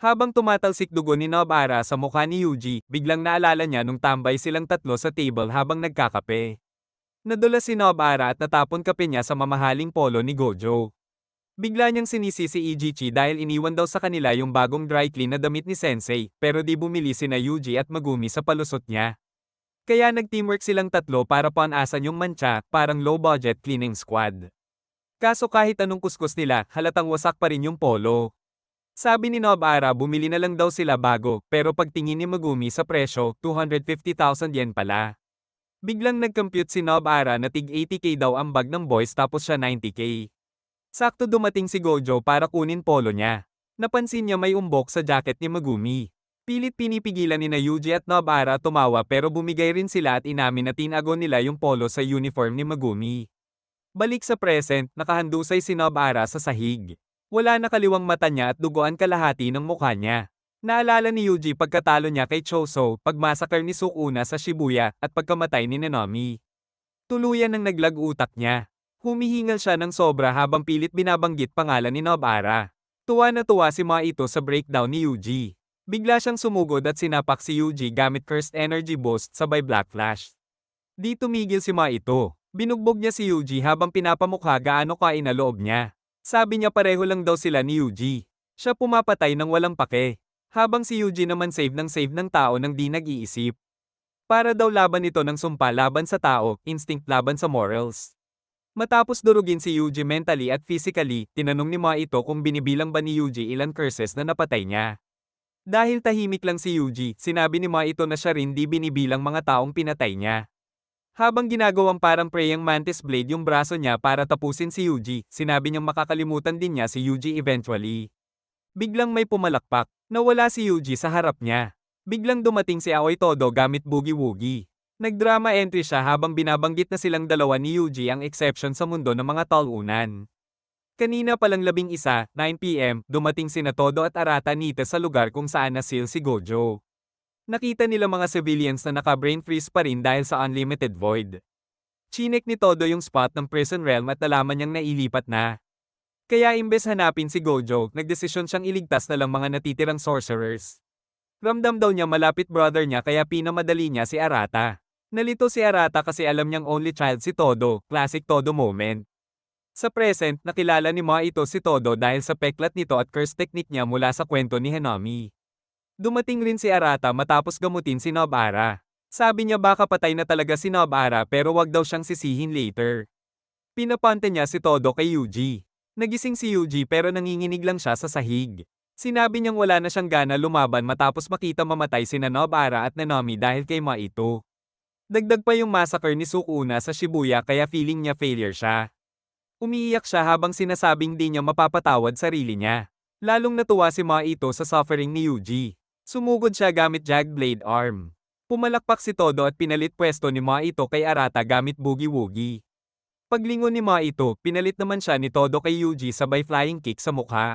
Habang tumatalsik dugo ni Nobara sa mukha ni Yuji, biglang naalala niya nung tambay silang tatlo sa table habang nagkakape. Nadulas si Nobara at natapon kape niya sa mamahaling polo ni Gojo. Bigla niyang sinisi si Ijichi dahil iniwan daw sa kanila yung bagong dry clean na damit ni Sensei, pero di bumili sina Yuji at Megumi sa palusot niya. Kaya nag-teamwork silang tatlo para panasan yung mantsa, parang low-budget cleaning squad. Kaso kahit anong kuskus nila, halatang wasak pa rin yung polo. Sabi ni Nobara bumili na lang daw sila bago, pero pagtingin ni Megumi sa presyo, 250,000 yen pala. Biglang nag-compute si Nobara na tig 80k daw ang bag ng boys tapos siya 90k. Sakto dumating si Gojo para kunin polo niya. Napansin niya may umbok sa jacket ni Megumi. Pilit pinipigilan ni na Yuji at Nobara tumawa pero bumigay rin sila at inamin na tinago nila yung polo sa uniform ni Megumi. Balik sa present, nakahandusay si Nobara sa sahig. Wala na kaliwang mata niya at duguan kalahati ng mukha niya. Naalala ni Yuji pagkatalo niya kay Choso, pagmasakar ni Sukuna sa Shibuya, at pagkamatay ni Nanami. Tuluyan ng naglag utak niya. Humihingal siya ng sobra habang pilit binabanggit pangalan ni Nobara. Tuwa na tuwa si Maito sa breakdown ni Yuji. Bigla siyang sumugod at sinapak si Yuji gamit Cursed Energy Boost sabay Black Flash. Di tumigil si Maito. Binugbog niya si Yuji habang pinapamukha gaano kainaloob niya. Sabi niya pareho lang daw sila ni Yuji. Siya pumapatay ng walang pake. Habang si Yuji naman save ng tao nang di nag-iisip. Para daw laban ito ng sumpa laban sa tao, instinct laban sa morals. Matapos durugin si Yuji mentally at physically, tinanong ni Maito kung binibilang ba ni Yuji ilan curses na napatay niya. Dahil tahimik lang si Yuji, sinabi ni Maito na siya rin di binibilang mga taong pinatay niya. Habang ginagawang parang preyang mantis blade yung braso niya para tapusin si Yuji, sinabi niyang makakalimutan din niya si Yuji eventually. Biglang may pumalakpak, nawala si Yuji sa harap niya. Biglang dumating si Aoi Todo gamit boogie-woogie. Nagdrama entry siya habang binabanggit na silang dalawa ni Yuji ang exception sa mundo ng mga talunan. Kanina palang 11, 9 p.m, dumating sina Todo at Arata Nita sa lugar kung saan nasil si Gojo. Nakita nila mga civilians na naka-brain freeze pa rin dahil sa unlimited void. Chinek ni Todo yung spot ng prison realm at nalaman niyang nailipat na. Kaya imbes hanapin si Gojo, nagdesisyon siyang iligtas na lang mga natitirang sorcerers. Ramdam daw niya malapit brother niya kaya pinamadali niya si Arata. Nalito si Arata kasi alam niyang only child si Todo, classic Todo moment. Sa present, nakilala ni Maito si Todo dahil sa peklat nito at curse technique niya mula sa kwento ni Hanami. Dumating rin si Arata matapos gamutin si Nobara. Sabi niya baka patay na talaga si Nobara pero wag daw siyang sisihin later. Pinapante niya si Todo kay Yuji. Nagising si Yuji pero nanginginig lang siya sa sahig. Sinabi niyang wala na siyang gana lumaban matapos makita mamatay sina Nobara at Nanami dahil kay Maito. Dagdag pa yung massacre ni Sukuna sa Shibuya kaya feeling niya failure siya. Umiiyak siya habang sinasabing di niya mapapatawad sarili niya. Lalong natuwa si Maito sa suffering ni Yuji. Sumugod siya gamit jagged blade arm. Pumalakpak si Todo at pinalit pwesto ni Maito kay Arata gamit boogie-woogie. Paglingon ni Maito, pinalit naman siya ni Todo kay Yuji sabay flying kick sa mukha.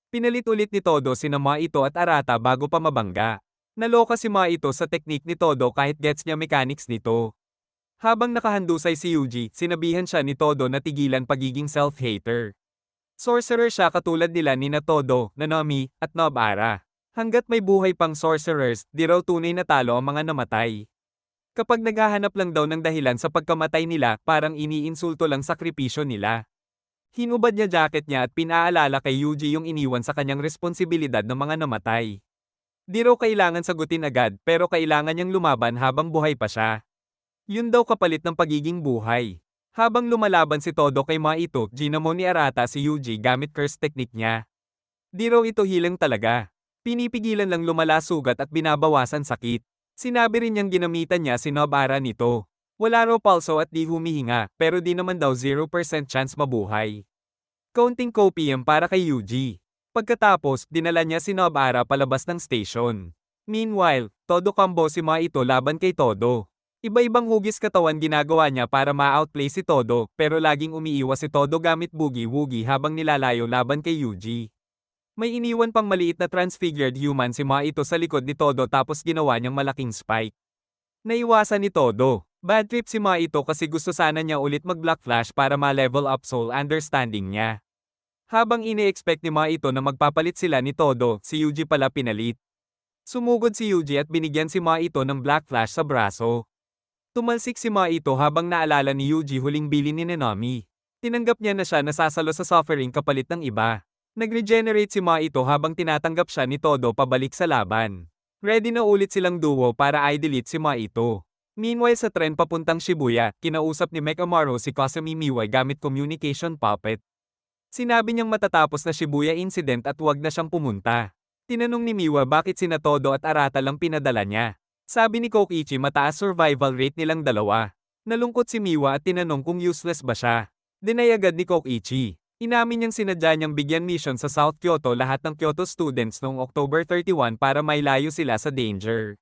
Pinalit ulit ni Todo sina Maito at Arata bago pa mabangga. Naloka si Maito sa teknik ni Todo kahit gets niya mechanics nito. Habang nakahandusay si Yuji, sinabihan siya ni Todo na tigilan pagiging self-hater. Sorcerer siya katulad nila ni Todo, Nanami, at Nobara. Hanggat may buhay pang sorcerers, di raw tunay na talo ang mga namatay. Kapag naghahanap lang daw ng dahilan sa pagkamatay nila, parang iniinsulto lang sakripisyo nila. Hinubad niya jacket niya at pinaalala kay Yuji yung iniwan sa kanyang responsibilidad ng mga namatay. Di raw kailangan sagutin agad pero kailangan niyang lumaban habang buhay pa siya. Yun daw kapalit ng pagiging buhay. Habang lumalaban si Todo kay Maito, ginamon ni Arata si Yuji gamit curse technique niya. Di raw ito healing talaga. Pinipigilan lang lumala sugat at binabawasan sakit. Sinabi rin niyang ginamitan niya si Nobara nito. Wala raw pulso at di humihinga, pero di naman daw 0% chance mabuhay. Counting copium para kay Yuji. Pagkatapos, dinala niya si Nobara palabas ng station. Meanwhile, Todo combo si Maito laban kay Todo. Iba-ibang hugis katawan ginagawa niya para ma-outplay si Todo, pero laging umiiwas si Todo gamit boogie-woogie habang nilalayo laban kay Yuji. May iniwan pang maliit na transfigured human si Maito sa likod ni Todo tapos ginawa niyang malaking spike. Naiwasan ni Todo. Bad trip si Maito kasi gusto sana niya ulit mag-Black Flash para ma-level up soul understanding niya. Habang ini-expect ni mga ito na magpapalit sila ni Todo, si Yuji pala pinalit. Sumugod si Yuji at binigyan si mga ito ng Black Flash sa braso. Tumalsik si mga ito habang naalala ni Yuji huling bilin ni Nanami. Tinanggap niya na siya nasasalo sa suffering kapalit ng iba. Nag-regenerate si mga ito habang tinatanggap siya ni Todo pabalik sa laban. Ready na ulit silang duo para i-delete si mga ito. Meanwhile sa tren papuntang Shibuya, kinausap ni Mechamaru si Kasumi Miwai gamit communication puppet. Sinabi niyang matatapos na Shibuya incident at huwag na siyang pumunta. Tinanong ni Miwa bakit sina Todo at Arata lang pinadala niya. Sabi ni Kokichi mataas survival rate nilang dalawa. Nalungkot si Miwa at tinanong kung useless ba siya. Deny agad ni Kokichi. Inamin niyang sinadya niyang bigyan mission sa South Kyoto lahat ng Kyoto students noong October 31 para mailayo sila sa danger.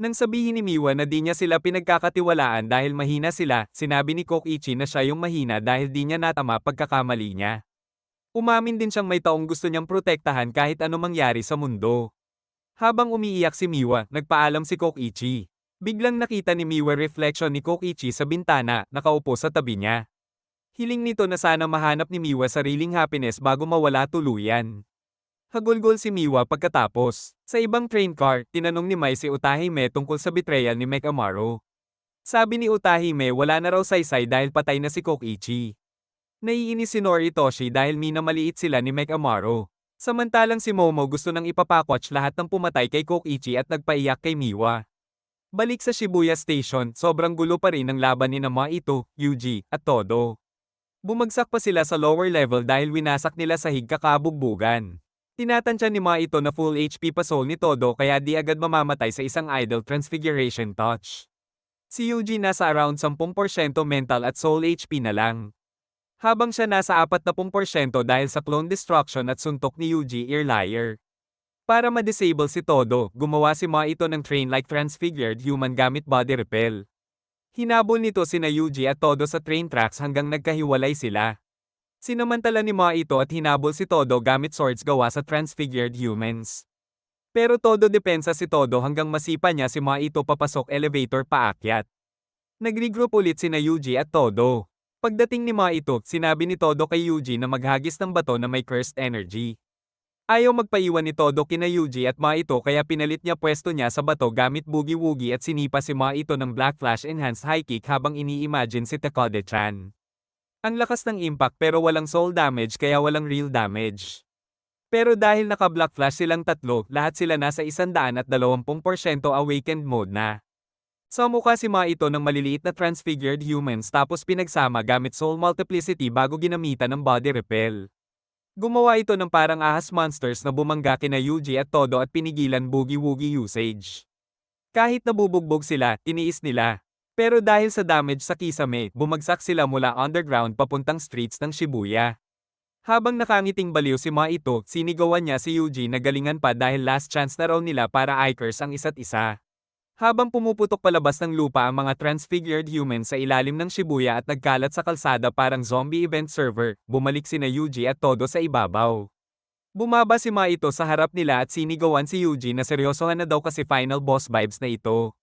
Nang sabihin ni Miwa na di niya sila pinagkakatiwalaan dahil mahina sila, sinabi ni Kokichi na siya yung mahina dahil di niya natama pagkakamali niya. Umamin din siyang may taong gusto niyang protektahan kahit ano mangyari sa mundo. Habang umiiyak si Miwa, nagpaalam si Kokichi. Biglang nakita ni Miwa reflection ni Kokichi sa bintana, nakaupo sa tabi niya. Hiling nito na sana mahanap ni Miwa sariling happiness bago mawala tuluyan. Hagulgol si Miwa pagkatapos. Sa ibang train car, tinanong ni Mai si Utahime tungkol sa betrayal ni Mechamaru. Sabi ni Utahime wala na raw saysay dahil patay na si Kokichi. Naiinis si Noritoshi dahil minamaliit sila ni Mechamaru. Samantalang si Momo gusto nang ipapakwatch lahat ng pumatay kay Kokichi at nagpaiyak kay Miwa. Balik sa Shibuya Station, sobrang gulo pa rin ang laban ni mga ito, Yuji, at Todo. Bumagsak pa sila sa lower level dahil winasak nila sa higkakabugbugan. Tinatansya ni mga ito na full HP pa soul ni Todo kaya di agad mamamatay sa isang idle transfiguration touch. Si Yuji nasa around 10% mental at soul HP na lang. Habang siya nasa 40% dahil sa clone destruction at suntok ni Yuji Earlier. Para ma-disable si Todo, gumawa si mga ito ng train-like transfigured human gamit body repel. Hinabol nito sina Yuji at Todo sa train tracks hanggang nagkahiwalay sila. Sinamantala ni mga ito at hinabol si Todo gamit swords gawa sa transfigured humans. Pero Todo depensa si Todo hanggang masipa niya si mga ito papasok elevator paakyat. Nag-regroup ulit sina Yuji at Todo. Pagdating ni mga ito, sinabi ni Todo kay Yuji na maghagis ng bato na may cursed energy. Ayaw magpaiwan ni Todo kina Yuji at mga ito kaya pinalit niya pwesto niya sa bato gamit boogie-woogie at sinipa si mga ito ng Black Flash Enhanced High Kick habang ini-imagine si Takode-chan. Ang lakas ng impact pero walang soul damage kaya walang real damage. Pero dahil naka-Black Flash silang tatlo, lahat sila nasa 120% awakened mode na. Sa mukha si mga ito ng maliliit na transfigured humans tapos pinagsama gamit soul multiplicity bago ginamitan ng body repel. Gumawa ito ng parang ahas monsters na bumangga kina Yuji at Todo at pinigilan boogie-woogie usage. Kahit nabubugbog sila, tiniis nila. Pero dahil sa damage sa kisame, bumagsak sila mula underground papuntang streets ng Shibuya. Habang nakangiting baliw si mga ito, sinigawan niya si Yuji na galingan pa dahil last chance na raw nila para i-curse ang isa't isa. Habang pumuputok palabas ng lupa ang mga transfigured humans sa ilalim ng Shibuya at nagkalat sa kalsada parang zombie event server, bumalik sina Yuji at Todo sa ibabaw. Bumaba si mga ito sa harap nila at sinigawan si Yuji na seryosohan na daw kasi final boss vibes na ito.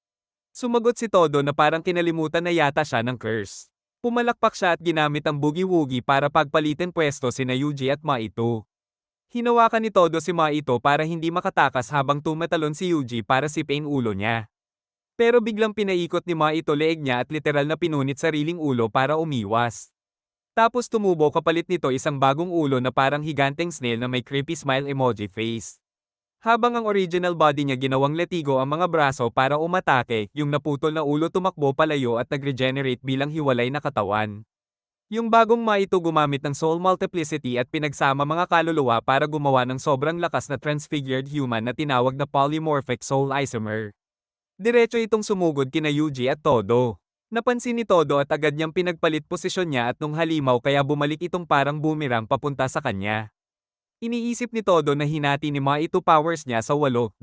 Sumagot si Todo na parang kinalimutan na yata siya ng curse. Pumalakpak siya at ginamit ang boogie-woogie para pagpalitin pwesto sina Yuji at mga ito. Hinawakan ni Todo si mga ito para hindi makatakas habang tumatalon si Yuji para sipin ulo niya. Pero biglang pinaikot ni mga ito leeg niya at literal na pinunit sariling ulo para umiwas. Tapos tumubo kapalit nito isang bagong ulo na parang higanteng snail na may creepy smile emoji face. Habang ang original body niya ginawang letigo ang mga braso para umatake, yung naputol na ulo tumakbo palayo at nag-regenerate bilang hiwalay na katawan. Yung bagong mga ito gumamit ng soul multiplicity at pinagsama mga kaluluwa para gumawa ng sobrang lakas na transfigured human na tinawag na polymorphic soul isomer. Diretso itong sumugod kina Yuji at Todo. Napansin ni Todo at agad niyang pinagpalit posisyon niya at nung halimaw kaya bumalik itong parang boomerang papunta sa kanya. Iniisip ni Todo na hinati ni mga ito powers niya sa 8-2.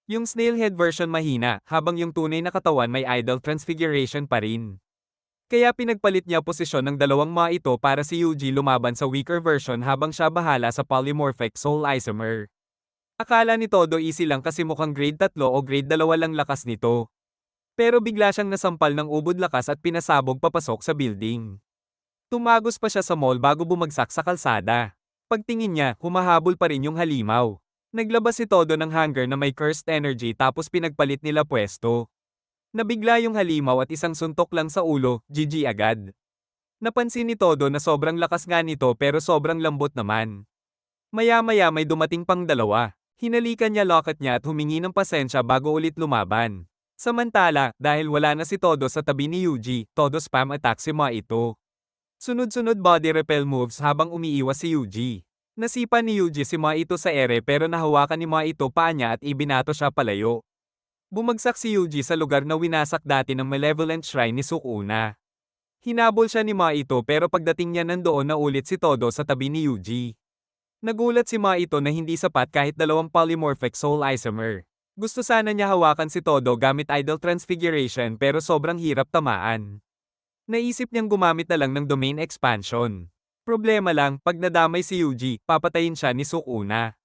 Yung snailhead version mahina, habang yung tunay na katawan may idle transfiguration pa rin. Kaya pinagpalit niya posisyon ng dalawang mga ito para si Yuji lumaban sa weaker version habang siya bahala sa polymorphic soul isomer. Akala ni Todo easy lang kasi mukhang grade 3 o grade 2 lang lakas nito. Pero bigla siyang nasampal ng ubod lakas at pinasabog papasok sa building. Tumagos pa siya sa mall bago bumagsak sa kalsada. Pagtingin niya, humahabol pa rin yung halimaw. Naglabas si Todo ng hanger na may cursed energy tapos pinagpalit nila pwesto. Nabigla yung halimaw at isang suntok lang sa ulo, GG agad. Napansin ni Todo na sobrang lakas nga nito pero sobrang lambot naman. Maya-maya may dumating pang dalawa. Hinalikan niya locket niya at humingi ng pasensya bago ulit lumaban. Samantala, dahil wala na si Todo sa tabi ni Yuji, Todo spam attack si Maito. Sunod-sunod body repel moves habang umiiwas si Yuji. Nasipa ni Yuji si Maito sa ere pero nahawakan ni Maito paa niya at ibinato siya palayo. Bumagsak si Yuji sa lugar na winasak dati ng malevolent shrine ni Sukuna. Hinabol siya ni Maito pero pagdating niya nandoon na ulit si Todo sa tabi ni Yuji. Nagulat si Maito na hindi sapat kahit dalawang polymorphic soul isomer. Gusto sana niya hawakan si Todo gamit idol transfiguration pero sobrang hirap tamaan. Naisip niyang gumamit na lang ng domain expansion. Problema lang, pag nadamay si Yuji, papatayin siya ni Sukuna.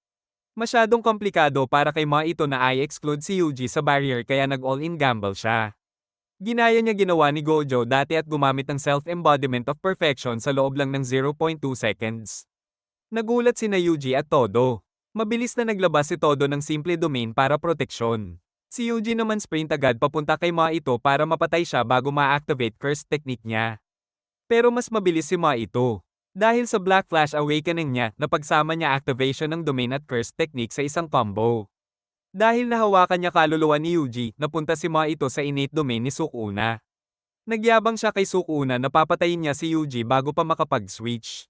Masyadong komplikado para kay Maito na i-exclude si Yuji sa barrier kaya nag-all-in gamble siya. Ginaya niya ginawa ni Gojo dati at gumamit ng self-embodiment of perfection sa loob lang ng 0.2 seconds. Nagulat sina Yuji at Todo. Mabilis na naglabas si Todo ng simple domain para proteksyon. Si Yuji naman sprint agad papunta kay Maito para mapatay siya bago ma-activate curse technique niya. Pero mas mabilis si Maito. Dahil sa Black Flash Awakening niya, napagsama niya activation ng domain at curse technique sa isang combo. Dahil nahawakan niya kaluluwa ni Yuji, napunta si Maito sa innate domain ni Sukuna. Nagyabang siya kay Sukuna na papatayin niya si Yuji bago pa makapag-switch.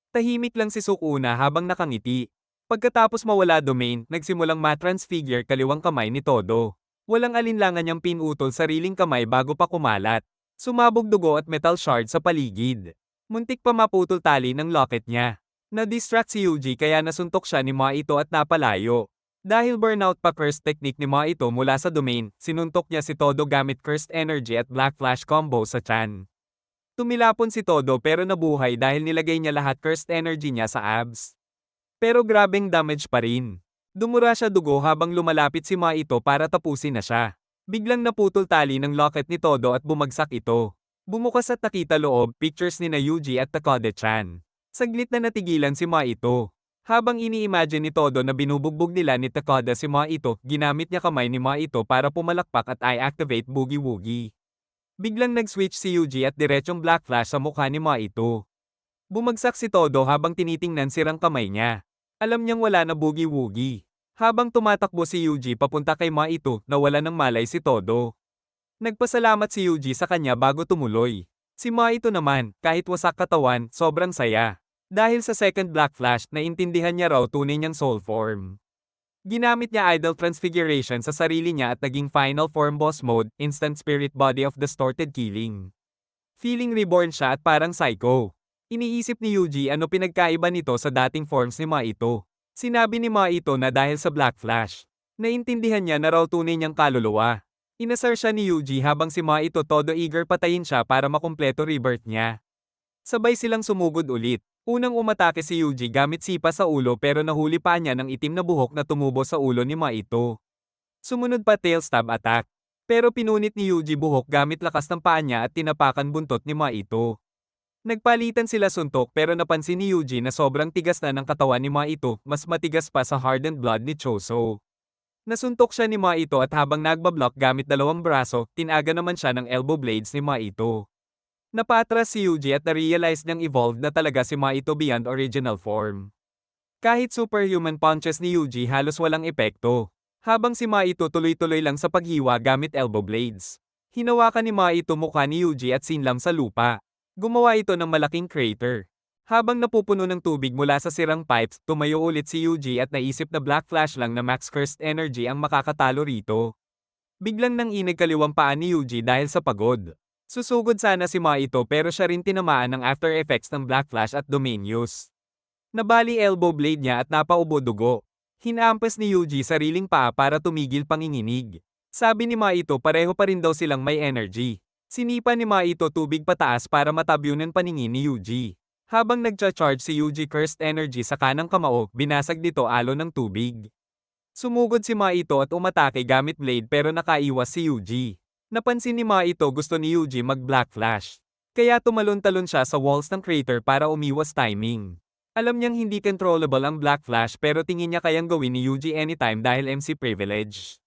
Tahimik lang si Sukuna habang nakangiti. Pagkatapos mawala domain, nagsimulang matransfigure kaliwang kamay ni Todo. Walang alinlangan niyang pinutol sariling kamay bago pa kumalat. Sumabog dugo at metal shard sa paligid. Muntik pa maputol tali ng locket niya. Na-distract si Yuji kaya nasuntok siya ni Maito at napalayo. Dahil burnout pa curse technique ni Maito mula sa domain, sinuntok niya si Todo gamit cursed energy at black flash combo sa tiyan. Tumilapon si Todo pero nabuhay dahil nilagay niya lahat cursed energy niya sa abs. Pero grabeng damage pa rin. Dumura siya dugo habang lumalapit si Maito para tapusin na siya. Biglang naputol tali ng locket ni Todo at bumagsak ito. Bumukas at nakita loob, pictures ni na Yuji at Takada-chan. Saglit na natigilan si Maito. Habang ini-imagine ni Todo na binubugbog nila ni Takada si Maito, ginamit niya kamay ni Maito para pumalakpak at i-activate Boogie Woogie. Biglang nag-switch si Yuji at diretsong black flash sa mukha ni Maito. Bumagsak si Todo habang tinitingnan sirang kamay niya. Alam niyang wala na Boogie Woogie. Habang tumatakbo si Yuji papunta kay Maito, nawala ng malay si Todo. Nagpasalamat si Yuji sa kanya bago tumuloy. Si Maito naman, kahit wasak katawan, sobrang saya. Dahil sa second black flash, naintindihan niya raw tunay niyang soul form. Ginamit niya idol transfiguration sa sarili niya at naging final form boss mode, instant spirit body of distorted killing. Feeling reborn siya at parang psycho. Iniisip ni Yuji ano pinagkaiba nito sa dating forms ni Maito. Sinabi ni Maito na dahil sa black flash, naintindihan niya na raw tunay niyang kaluluwa. Inasar siya ni Yuji habang si Maito todo eager patayin siya para makumpleto rebirth niya. Sabay silang sumugod ulit. Unang umatake si Yuji gamit sipa sa ulo pero nahuli pa niya ng itim na buhok na tumubo sa ulo ni Maito. Sumunod pa tail stab attack. Pero pinunit ni Yuji buhok gamit lakas ng paa niya at tinapakan buntot ni Maito. Nagpalitan sila suntok pero napansin ni Yuji na sobrang tigas na ng katawan ni Maito, mas matigas pa sa hardened blood ni Choso. Nasuntok siya ni Maito at habang nagbablock gamit dalawang braso, tinaga naman siya ng elbow blades ni Maito. Napatras si Yuji at na-realize niyang evolved na talaga si Maito beyond original form. Kahit superhuman punches ni Yuji halos walang epekto. Habang si Maito tuloy-tuloy lang sa paghiwa gamit elbow blades. Hinawakan ni Maito mukha ni Yuji at sinlam sa lupa. Gumawa ito ng malaking crater. Habang napupuno ng tubig mula sa sirang pipes, tumayo ulit si Yuji at naisip na black flash lang na max cursed energy ang makakatalo rito. Biglang nanginig kaliwang paa ni Yuji dahil sa pagod. Susugod sana si Maito pero siya rin tinamaan ng after effects ng Black Flash at Dominius. Nabali elbow blade niya at napaubo dugo. Hinampas ni Yuji sariling paa para tumigil panginginig. Sabi ni Maito pareho pa rin daw silang may energy. Sinipa ni Maito tubig pataas para matabyunan paningin ni Yuji. Habang nagcha-charge si Yuji cursed energy sa kanang kamao, binasag nito alon ng tubig. Sumugod si Maito at umatake gamit blade pero nakaiwas si Yuji. Napansin ni Maito gusto ni Yuji mag-black flash. Kaya tumalon-talon siya sa walls ng crater para umiwas timing. Alam niyang hindi controllable ang Black Flash pero tingin niya kayang gawin ni Yuji anytime dahil MC privilege.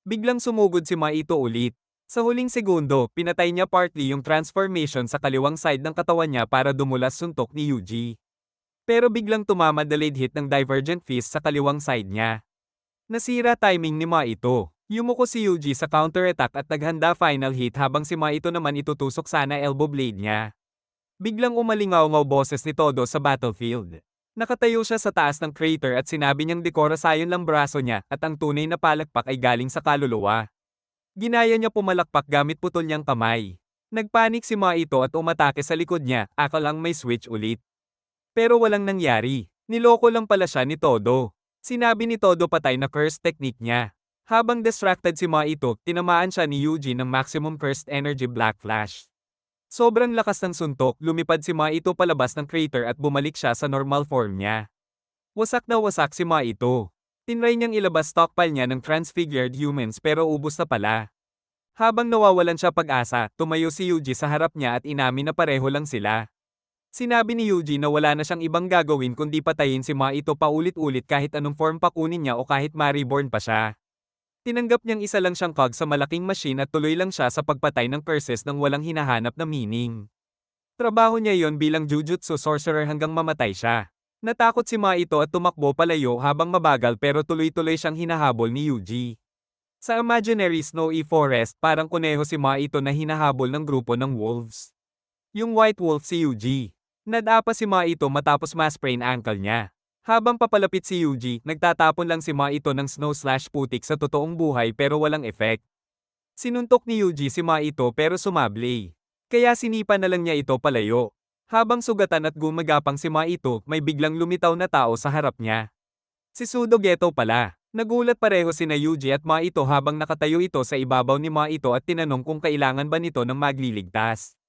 Biglang sumugod si Maito ulit. Sa huling segundo, pinatay niya partly yung transformation sa kaliwang side ng katawan niya para dumulas suntok ni Yuji. Pero biglang tumama delayed hit ng Divergent Fist sa kaliwang side niya. Nasira timing ni Maito. Yumuko si Yuji sa counter-attack at naghanda final hit habang si Maito naman itutusok sana elbow blade niya. Biglang umalingaw-ngaw boses ni Todo sa battlefield. Nakatayo siya sa taas ng crater at sinabi niyang dekorasayon lang braso niya at ang tunay na palakpak ay galing sa kaluluwa. Ginaya niya pumalakpak gamit putol niyang kamay. Nagpanik si Maito at umatake sa likod niya, akalang may switch ulit. Pero walang nangyari. Niloko lang pala siya ni Todo. Sinabi ni Todo patay na curse technique niya. Habang distracted si Maito, tinamaan siya ni Yuji ng maximum cursed energy Black Flash. Sobrang lakas ng suntok, lumipad si Maito palabas ng crater at bumalik siya sa normal form niya. Wasak na wasak si Maito. Tinry niyang ilabas stockpile niya ng transfigured humans pero ubos na pala. Habang nawawalan siya pag-asa, tumayo si Yuji sa harap niya at inamin na pareho lang sila. Sinabi ni Yuji na wala na siyang ibang gagawin kundi patayin si Maito paulit-ulit kahit anong form pa kunin niya o kahit ma-reborn pa siya. Tinanggap niyang isa lang siyang cog sa malaking machine at tuloy lang siya sa pagpatay ng curses nang walang hinahanap na meaning. Trabaho niya yon bilang jujutsu sorcerer hanggang mamatay siya. Natakot si Maito at tumakbo palayo habang mabagal pero tuloy-tuloy siyang hinahabol ni Yuji. Sa imaginary snowy forest, parang kuneho si Maito na hinahabol ng grupo ng wolves. Yung white wolf si Yuji. Nadapa si Maito matapos ma-sprain ankle niya. Habang papalapit si Yuji, nagtatapon lang si Maito ng snow/putik sa totoong buhay pero walang effect. Sinuntok ni Yuji si Maito pero sumablay. Kaya sinipa na lang niya ito palayo. Habang sugatan at gumagapang si Maito, may biglang lumitaw na tao sa harap niya. Si Sudo Geto pala. Nagulat pareho sina Yuji at Maito habang nakatayo ito sa ibabaw ni Maito at tinanong kung kailangan ba nito ng magliligtas.